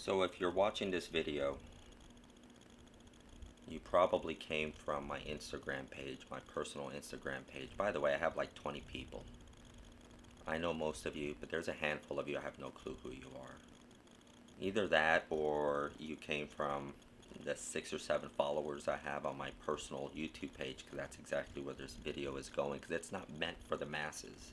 So if you're watching this video, you probably came from my Instagram page, my personal Instagram page. By the way, I have like 20 people. I know most of you, but there's a handful of you I have no clue who you are. Either that or you came from the 6 or 7 followers I have on my personal YouTube page, because that's exactly where this video is going, because it's not meant for the masses.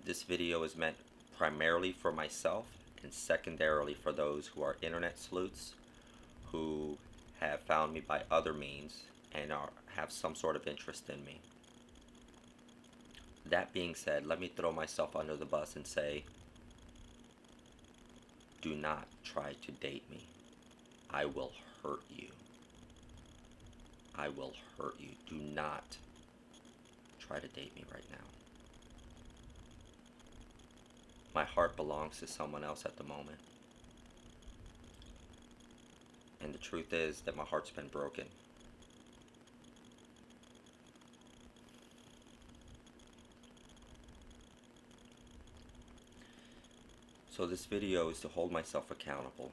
This video is meant primarily for myself and secondarily for those who are internet sleuths who have found me by other means and have some sort of interest in me. That being said, let me throw myself under the bus and say, do not try to date me. I will hurt you. I will hurt you. Do not try to date me right now. My heart belongs to someone else at the moment. And the truth is that my heart's been broken. So this video is to hold myself accountable.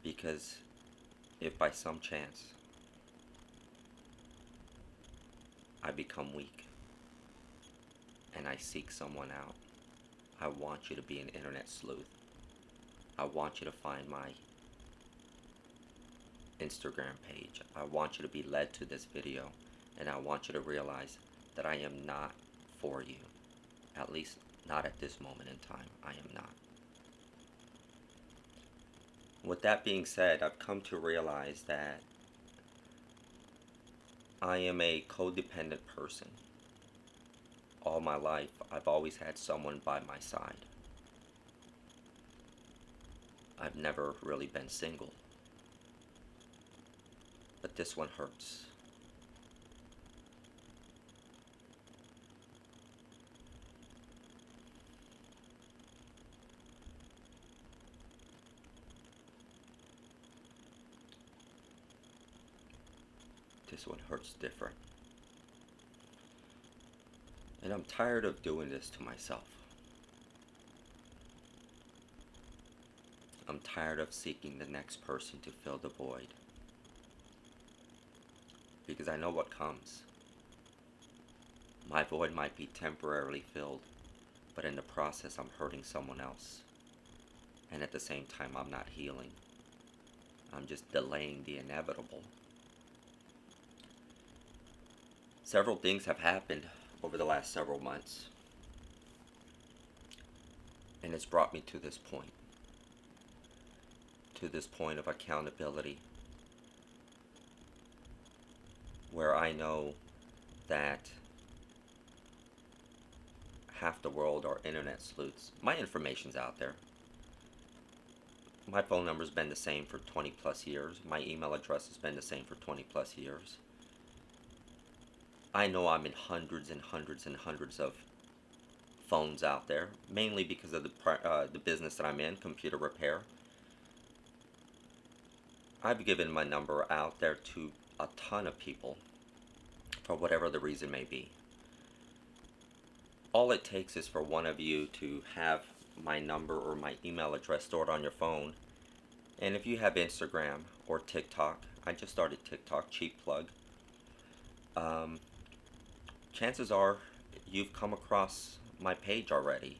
Because if by some chance I become weak and I seek someone out, I want you to be an internet sleuth. I want you to find my Instagram page. I want you to be led to this video, and I want you to realize that I am not for you. At least not at this moment in time. I am not. With that being said, I've come to realize that I am a codependent person. All my life, I've always had someone by my side. I've never really been single. But this one hurts. This one hurts different. And I'm tired of doing this to myself. I'm tired of seeking the next person to fill the void. Because I know what comes. My void might be temporarily filled, but in the process I'm hurting someone else. And at the same time I'm not healing. I'm just delaying the inevitable. Several things have happened over the last several months. And it's brought me to this point. To this point of accountability. Where I know that half the world are internet sleuths. My information's out there. My phone number's been the same for 20 plus years. My email address has been the same for 20 plus years. I know I'm in hundreds and hundreds and hundreds of phones out there, mainly because of the business that I'm in, computer repair. I've given my number out there to a ton of people, for whatever the reason may be. All it takes is for one of you to have my number or my email address stored on your phone. And if you have Instagram or TikTok, I just started TikTok, cheap plug. Chances are you've come across my page already.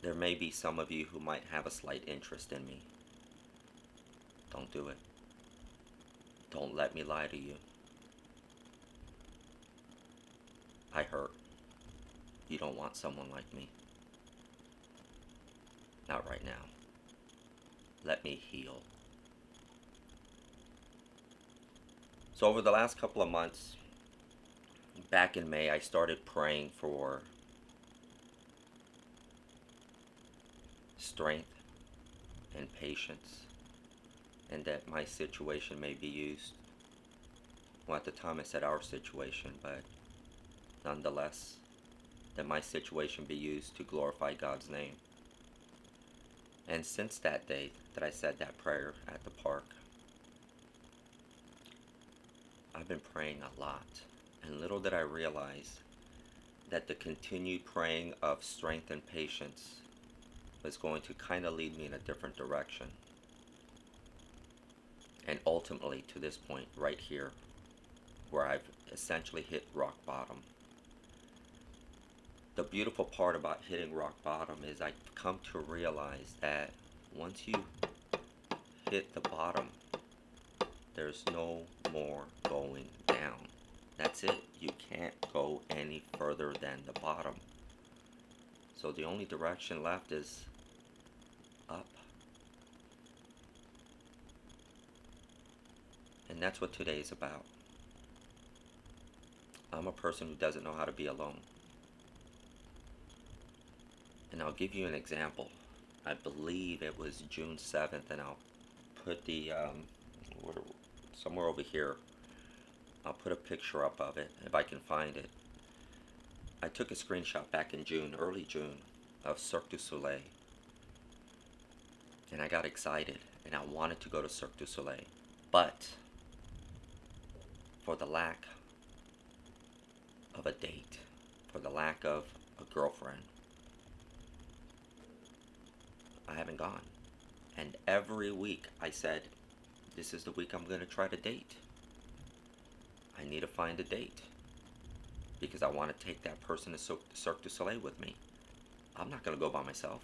There may be some of you who might have a slight interest in me. Don't do it. Don't let me lie to you. I hurt. You don't want someone like me. Not right now. Let me heal. So over the last couple of months, back in May, I started praying for strength and patience, and that my situation may be used. Well, at the time I said our situation, but nonetheless, that my situation be used to glorify God's name. And since that date that I said that prayer at the park, I've been praying a lot, and little did I realize that the continued praying of strength and patience was going to kind of lead me in a different direction. And ultimately to this point right here, where I've essentially hit rock bottom. The beautiful part about hitting rock bottom is I've come to realize that once you hit the bottom, there's no more going down. That's it. You can't go any further than the bottom. So the only direction left is up. And that's what today is about. I'm a person who doesn't know how to be alone. And I'll give you an example. I believe it was June 7th, and I'll put the, somewhere over here, I'll put a picture up of it if I can find it. I took a screenshot back in June, early June, of Cirque du Soleil. And I got excited, and I wanted to go to Cirque du Soleil. But for the lack of a date, for the lack of a girlfriend, I haven't gone. And every week I said, this is the week I'm going to try to date. I need to find a date because I want to take that person to Cirque du Soleil with me. I'm not going to go by myself.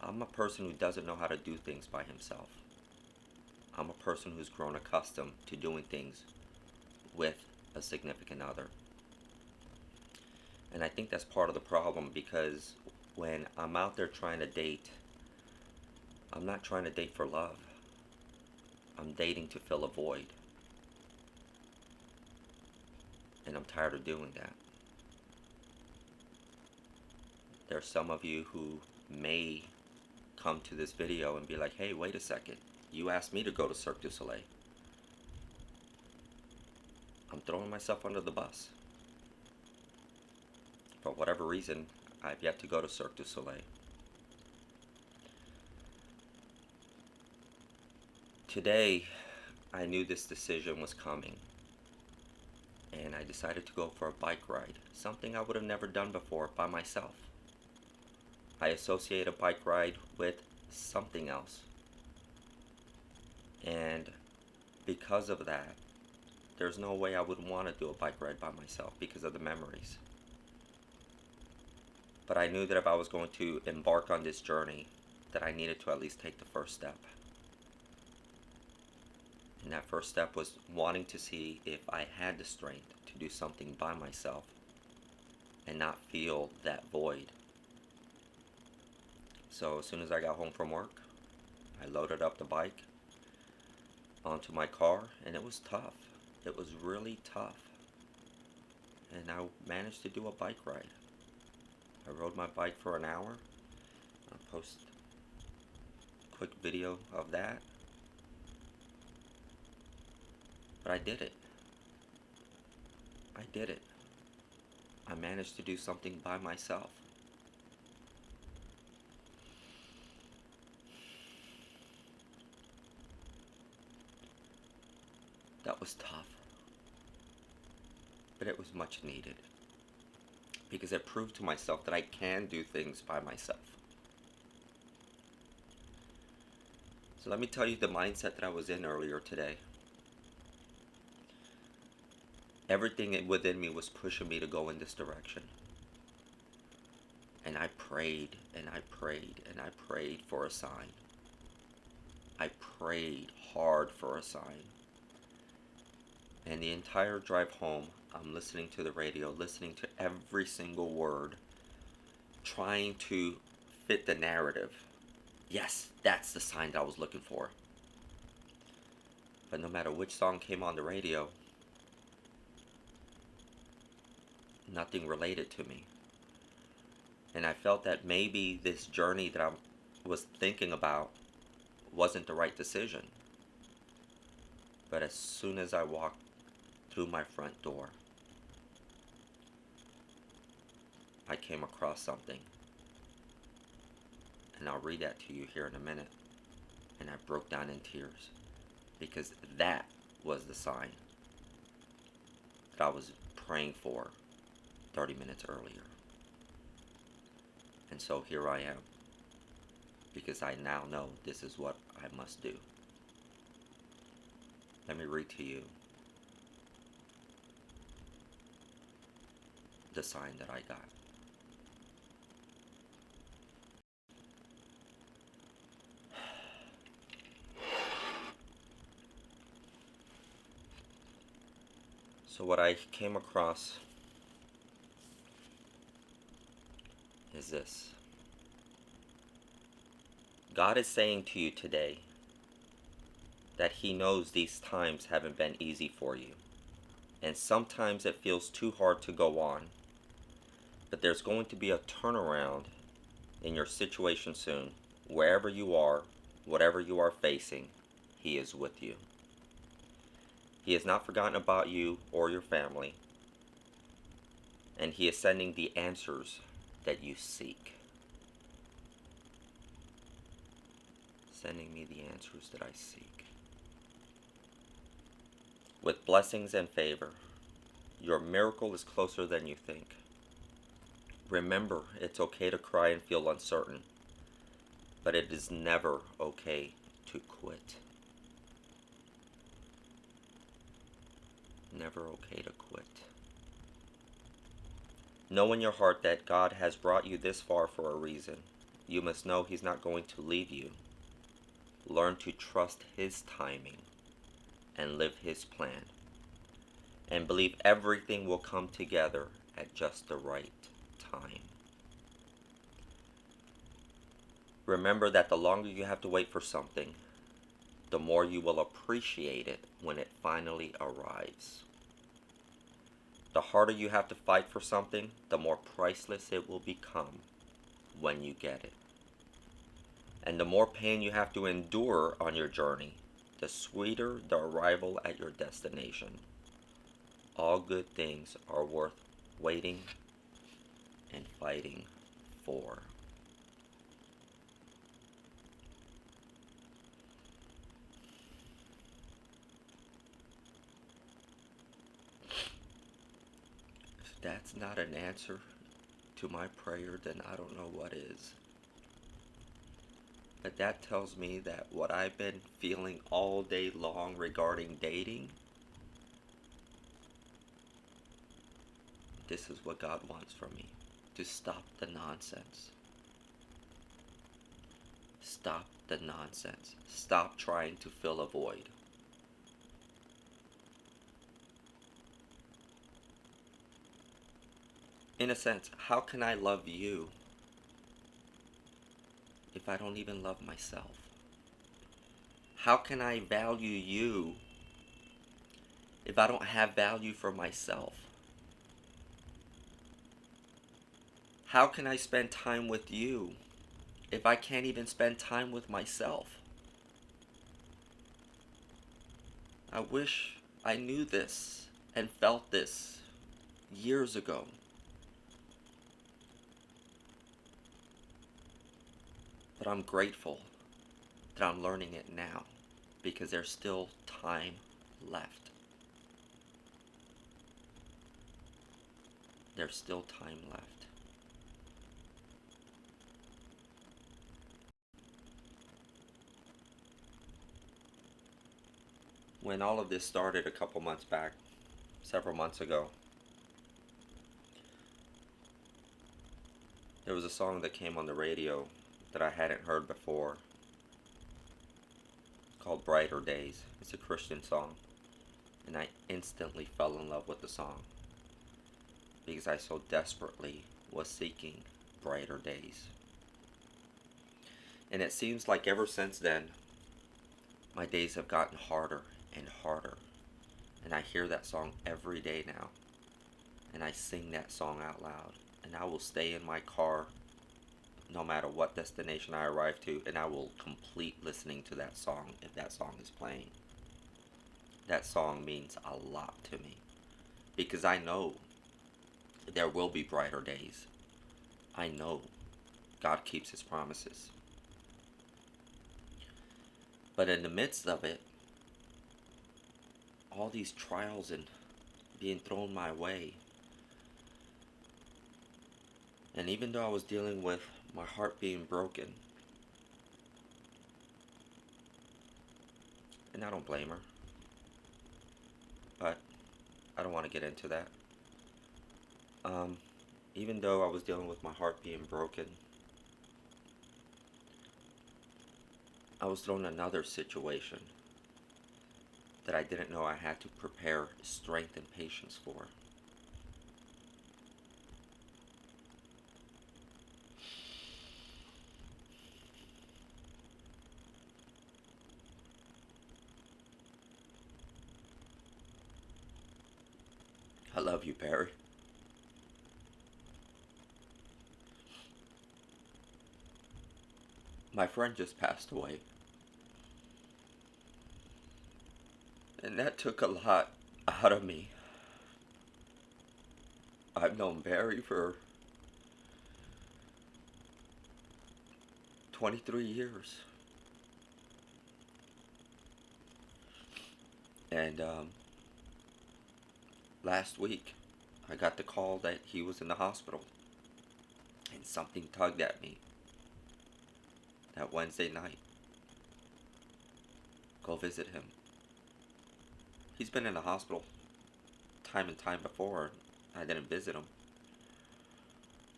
I'm a person who doesn't know how to do things by himself. I'm a person who's grown accustomed to doing things with a significant other. And I think that's part of the problem, because when I'm out there trying to date, I'm not trying to date for love. I'm dating to fill a void. And I'm tired of doing that. There's some of you who may come to this video and be like, hey, wait a second. You asked me to go to Cirque du Soleil. I'm throwing myself under the bus. For whatever reason, I've yet to go to Cirque du Soleil. Today, I knew this decision was coming, and I decided to go for a bike ride, something I would have never done before by myself. I associate a bike ride with something else, and because of that, there's no way I would want to do a bike ride by myself because of the memories. But I knew that if I was going to embark on this journey, that I needed to at least take the first step. And that first step was wanting to see if I had the strength to do something by myself and not feel that void. So as soon as I got home from work, I loaded up the bike onto my car, and it was tough. It was really tough. And I managed to do a bike ride. I rode my bike for an hour. I'll post a quick video of that. But I did it. I did it. I managed to do something by myself. That was tough. But it was much needed. Because it proved to myself that I can do things by myself. So let me tell you the mindset that I was in earlier today. Everything within me was pushing me to go in this direction. And I prayed, and I prayed, and I prayed for a sign. I prayed hard for a sign. And the entire drive home, I'm listening to the radio, listening to every single word, trying to fit the narrative. Yes, that's the sign that I was looking for. But no matter which song came on the radio, nothing related to me. And I felt that maybe this journey that I was thinking about wasn't the right decision. But as soon as I walked through my front door, I came across something. And I'll read that to you here in a minute. And I broke down in tears. Because that was the sign that I was praying for 30 minutes earlier. And so here I am, because I now know this is what I must do. Let me read to you the sign that I got. So what I came across is this. God is saying to you today that He knows these times haven't been easy for you. And sometimes it feels too hard to go on. But there's going to be a turnaround in your situation soon. Wherever you are, whatever you are facing, He is with you. He has not forgotten about you or your family. And He is sending the answers that you seek. Sending me the answers that I seek. With blessings and favor, your miracle is closer than you think. Remember, it's okay to cry and feel uncertain, but it is never okay to quit. Never okay to quit. Know in your heart that God has brought you this far for a reason. You must know He's not going to leave you. Learn to trust His timing and live His plan. And believe everything will come together at just the right time. Remember that the longer you have to wait for something, the more you will appreciate it when it finally arrives. The harder you have to fight for something, the more priceless it will become when you get it. And the more pain you have to endure on your journey, the sweeter the arrival at your destination. All good things are worth waiting and fighting for. If that's not an answer to my prayer, then I don't know what is. But that tells me that what I've been feeling all day long regarding dating, this is what God wants from me. To stop the nonsense. Stop the nonsense. Stop trying to fill a void. In a sense, how can I love you if I don't even love myself? How can I value you if I don't have value for myself? How can I spend time with you if I can't even spend time with myself? I wish I knew this and felt this years ago. But I'm grateful that I'm learning it now, because there's still time left. There's still time left. When all of this started a couple months back, several months ago, there was a song that came on the radio that I hadn't heard before, called Brighter Days. It's a Christian song, and I instantly fell in love with the song because I so desperately was seeking brighter days. And it seems like ever since then, my days have gotten harder and harder. And I hear that song every day now, and I sing that song out loud. And I will stay in my car no matter what destination I arrive to, and I will complete listening to that song if that song is playing. That song means a lot to me, because I know there will be brighter days. I know God keeps His promises. But in the midst of it, all these trials and being thrown my way, And even though I was dealing with my heart being broken, and I don't blame her, but I don't want to get into that. Um, Even though I was dealing with my heart being broken, I was thrown in another situation that I didn't know I had to prepare strength and patience for. I love you, Barry. My friend just passed away, and that took a lot out of me. I've known Barry for 23 years. And last week, I got the call that he was in the hospital, and something tugged at me that Wednesday night. Go visit him. He's been in the hospital time and time before. I didn't visit him.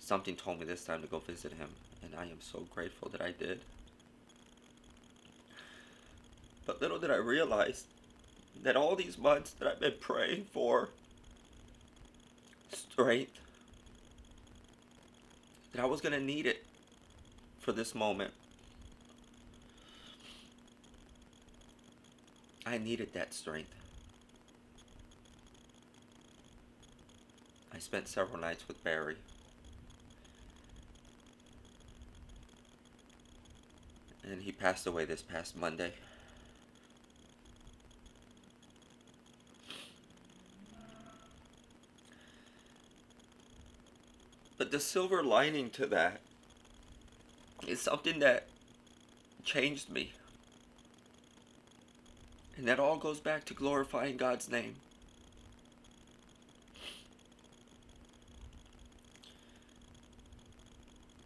Something told me this time to go visit him, and I am so grateful that I did. But little did I realize that all these months that I've been praying for strength, that I was going to need it for this moment. I needed that strength. I spent several nights with Barry. And he passed away this past Monday. But the silver lining to that is something that changed me. And that all goes back to glorifying God's name.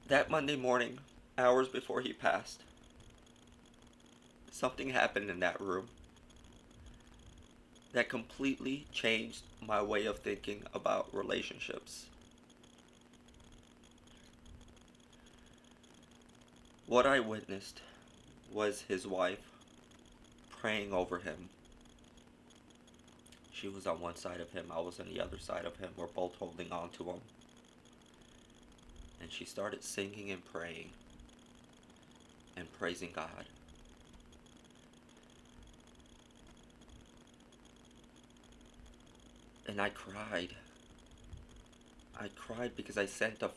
That Monday morning, hours before he passed, something happened in that room that completely changed my way of thinking about relationships. What I witnessed was his wife praying over him. She was on one side of him, I was on the other side of him. We're both holding on to him. And she started singing and praying and praising God. And I cried. I cried because I felt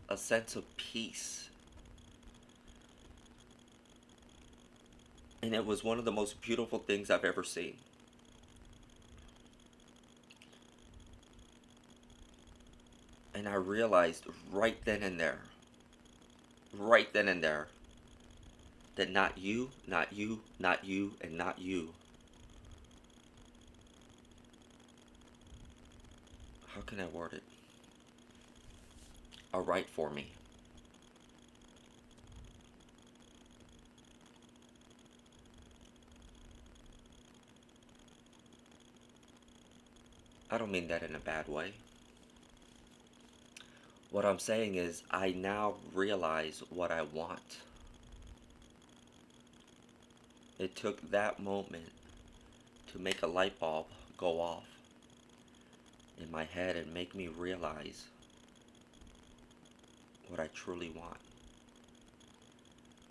a sense of peace. And it was one of the most beautiful things I've ever seen. And I realized right then and there, that not you, not you, not you, and not you. How can I word it? Are right for me. I don't mean that in a bad way. What I'm saying is, I now realize what I want. It took that moment to make a light bulb go off in my head and make me realize what I truly want.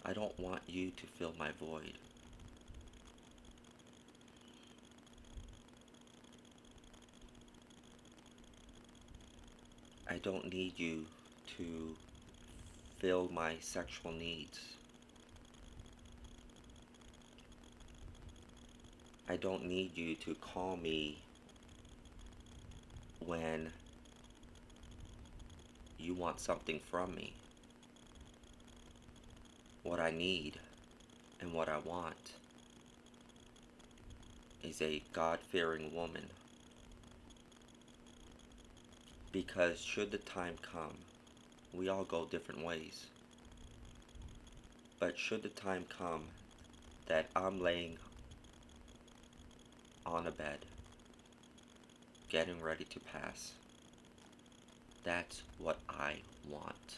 I don't want you to fill my void. I don't need you to fill my sexual needs. I don't need you to call me when you want something from me. What I need and what I want is a God-fearing woman Because should the time come, we all go different ways. But should the time come that I'm laying on a bed, getting ready to pass, that's what I want.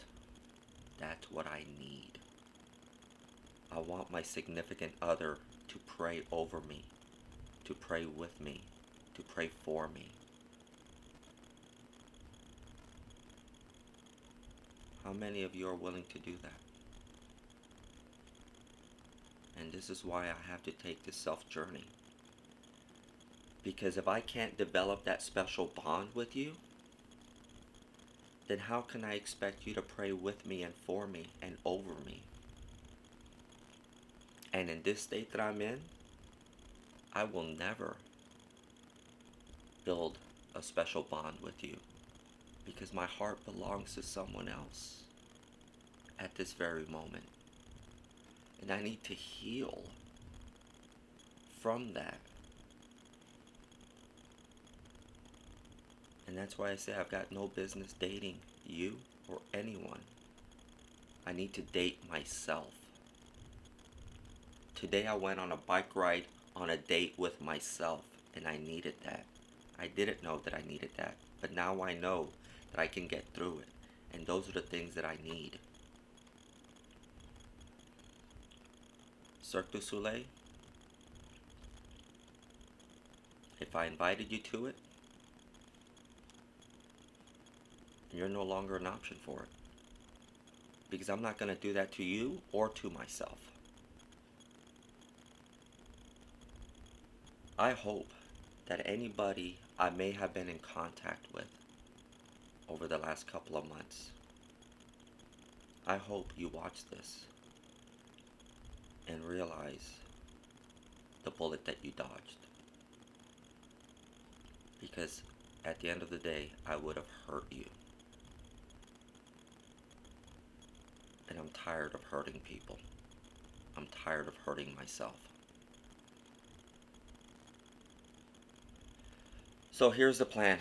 That's what I need. I want my significant other to pray over me, to pray with me, to pray for me. How many of you are willing to do that? And this is why I have to take this self-journey. Because if I can't develop that special bond with you, then how can I expect you to pray with me and for me and over me? And in this state that I'm in, I will never build a special bond with you, because my heart belongs to someone else at this very moment. And I need to heal from that. And that's why I say I've got no business dating you or anyone. I need to date myself. Today I went on a bike ride on a date with myself, and I needed that. I didn't know that I needed that, but now I know that I can get through it. And those are the things that I need. Cirque du Soleil, if I invited you to it, you're no longer an option for it. Because I'm not going to do that to you or to myself. I hope that anybody I may have been in contact with over the last couple of months, I hope you watch this and realize the bullet that you dodged. Because at the end of the day, I would have hurt you. And I'm tired of hurting people. I'm tired of hurting myself. So here's the plan.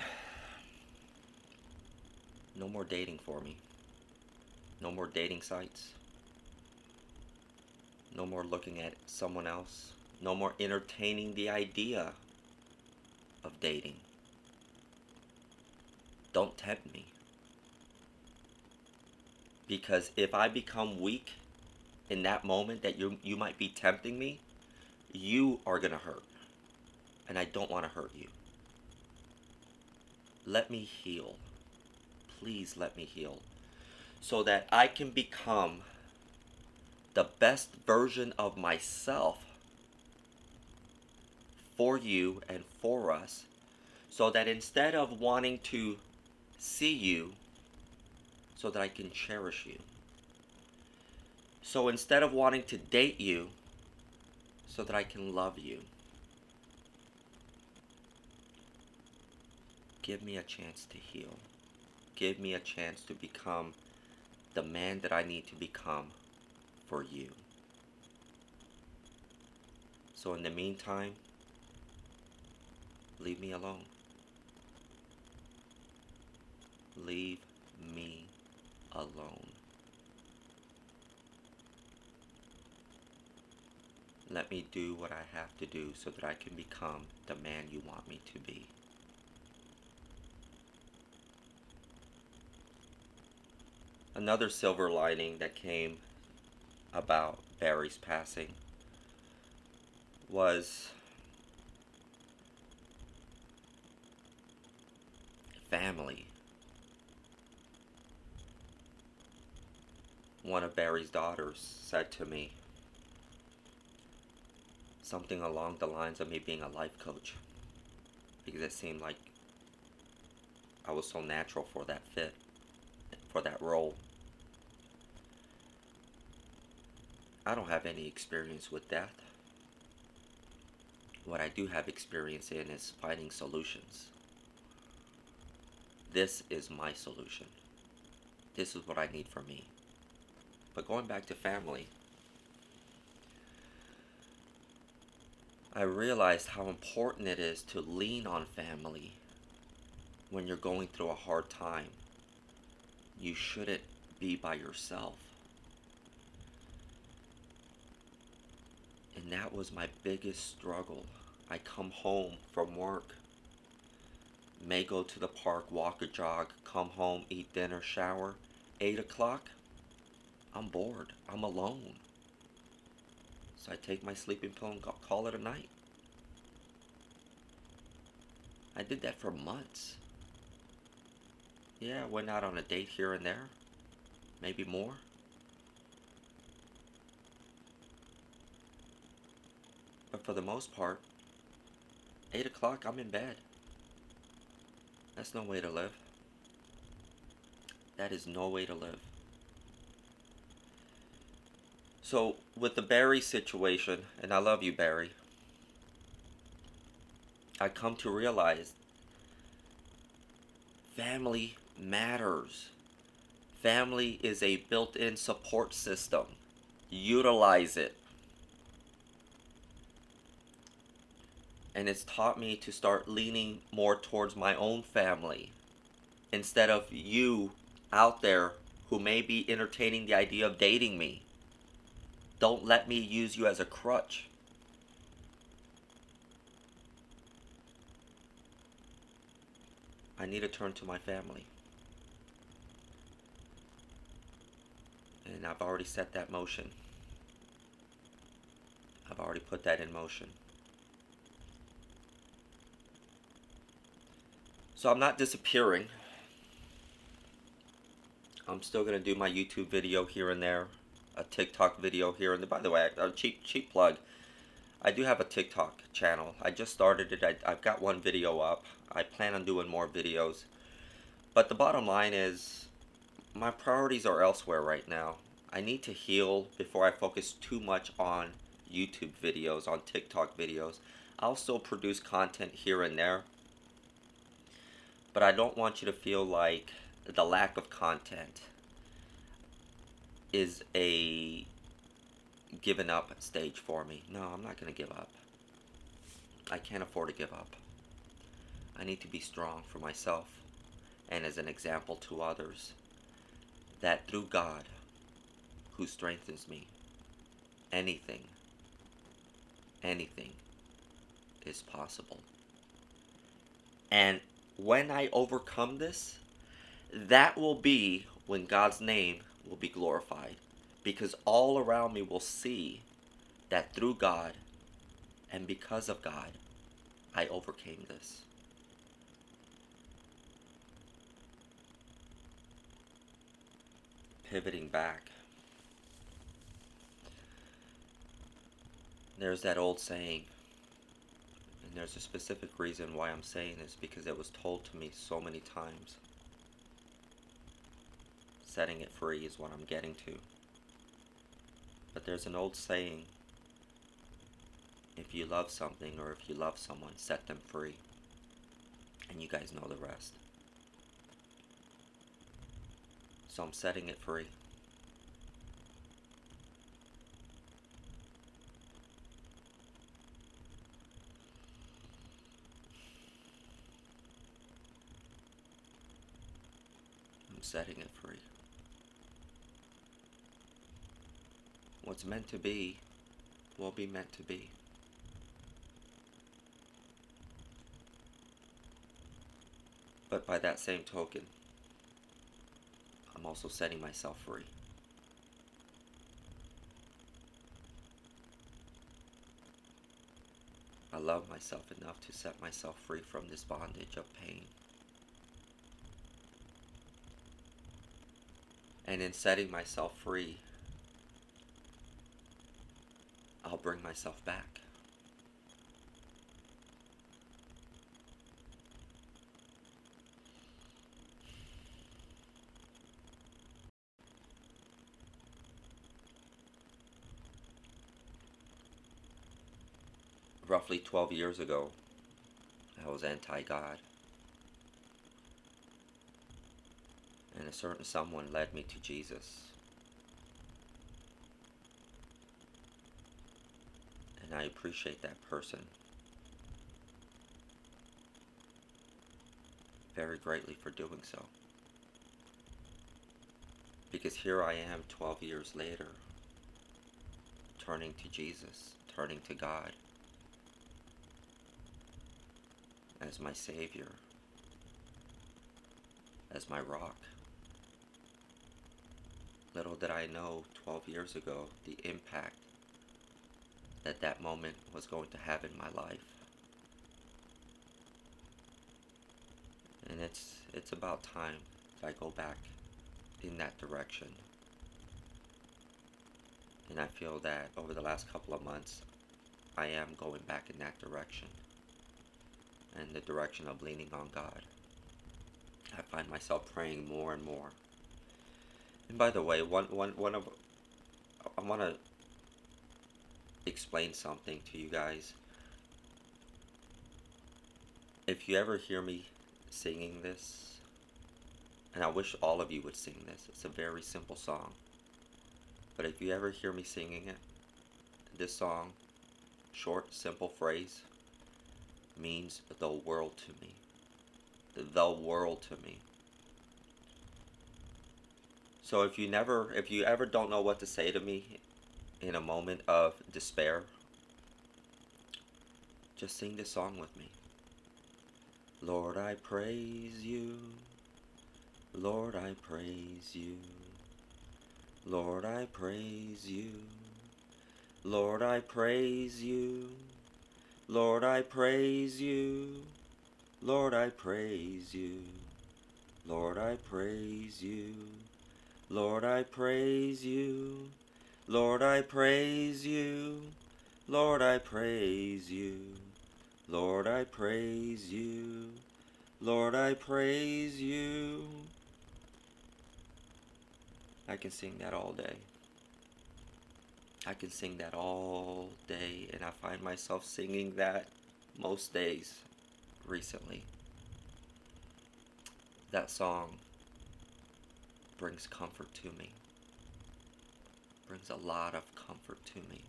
No more dating for me. No more dating sites. No more looking at someone else. No more entertaining the idea of dating. Don't tempt me. Because if I become weak in that moment that you might be tempting me, you are going to hurt. And I don't want to hurt you. Let me heal. Please let me heal. So that I can become the best version of myself for you and for us. So that instead of wanting to see you, so that I can cherish you. So instead of wanting to date you, so that I can love you. Give me a chance to heal. Give me a chance to become the man that I need to become for you. So in the meantime, leave me alone. Leave me alone. Let me do what I have to do so that I can become the man you want me to be. Another silver lining that came about Barry's passing was family. One of Barry's daughters said to me something along the lines of me being a life coach, because it seemed like I was so natural for that fit, for that role. I don't have any experience with death. What I do have experience in is finding solutions. This is my solution. This is what I need for me. But going back to family, I realized how important it is to lean on family when you're going through a hard time, you shouldn't be by yourself. And that was my biggest struggle. I come home from work, may go to the park, walk or jog, come home, eat dinner, shower. 8 o'clock, I'm bored. I'm alone. So I take my sleeping pill and call it a night. I did that for months. Yeah, I went out on a date here and there. Maybe more. But for the most part, 8 o'clock, I'm in bed. That's no way to live. That is no way to live. So, with the Barry situation, and I love you, Barry, I come to realize family matters. Family is a built-in support system. Utilize it. And it's taught me to start leaning more towards my own family instead of you out there who may be entertaining the idea of dating me. Don't let me use you as a crutch. I need to turn to my family. And I've already set that motion. I've already put that in motion. So I'm not disappearing. I'm still going to do my YouTube video here and there. A TikTok video here and there. By the way, a cheap plug. I do have a TikTok channel. I just started it. I've got one video up. I plan on doing more videos. But the bottom line is, my priorities are elsewhere right now. I need to heal before I focus too much on YouTube videos, on TikTok videos. I'll still produce content here and there. But I don't want you to feel like the lack of content is a given up stage for me. No, I'm not going to give up. I can't afford to give up. I need to be strong for myself and as an example to others that through God who strengthens me, anything is possible. And when I overcome this, that will be when God's name will be glorified. Because all around me will see that through God and because of God, I overcame this. Pivoting back, there's that old saying, and there's a specific reason why I'm saying this, because it was told to me so many times. Setting it free is what I'm getting to. But there's an old saying, if you love something or if you love someone, set them free. And you guys know the rest. So I'm setting it free. I'm setting it free. What's meant to be will be meant to be. But by that same token, I'm also setting myself free. I love myself enough to set myself free from this bondage of pain. And in setting myself free, I'll bring myself back. Roughly 12 years ago, I was anti-God. And a certain someone led me to Jesus. And I appreciate that person very greatly for doing so. Because here I am 12 years later, turning to Jesus, turning to God as my Savior, as my rock. Little did I know 12 years ago the impact that that moment was going to have in my life. And it's about time that I go back in that direction. And I feel that over the last couple of months, I am going back in that direction. And the direction of leaning on God. I find myself praying more and more. And by the way, I want to explain something to you guys. If you ever hear me singing this, and I wish all of you would sing this, it's a very simple song. But if you ever hear me singing it, this song, short, simple phrase, means the world to me. The world to me. So if you ever don't know what to say to me in a moment of despair, just sing this song with me. Lord, I praise you. Lord, I praise you. Lord, I praise you. Lord, I praise you. Lord, I praise you. Lord, I praise you. Lord, I praise you. Lord, I praise you. Lord, I praise you. Lord, I praise you. Lord, I praise you. Lord, I praise you. I can sing that all day. I can sing that all day, and I find myself singing that most days recently. That song brings comfort to me. Brings a lot of comfort to me.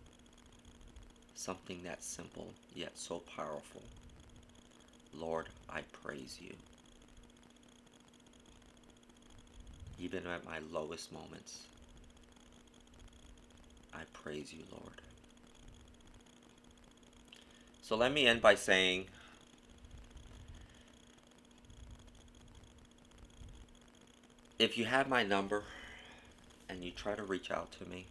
Something that's simple yet so powerful. Lord, I praise you. Even at my lowest moments, I praise you, Lord. So let me end by saying, if you have my number and you try to reach out to me,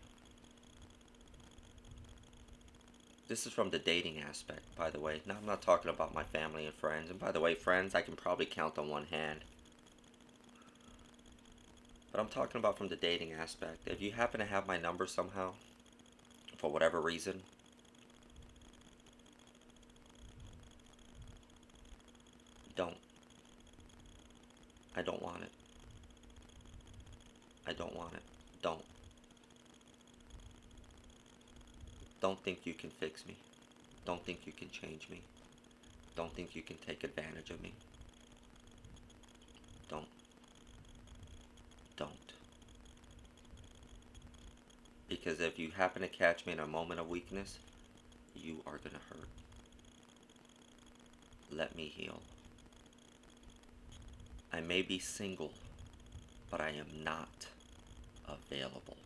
this is from the dating aspect, by the way. Now, I'm not talking about my family and friends. And by the way, friends, I can probably count on one hand. But I'm talking about from the dating aspect. If you happen to have my number somehow, for whatever reason, don't. I don't want it. I don't want it. Don't. Don't think you can fix me. Don't think you can change me. Don't think you can take advantage of me. Don't. Don't. Because if you happen to catch me in a moment of weakness, you are going to hurt. Let me heal. I may be single, but I am not available.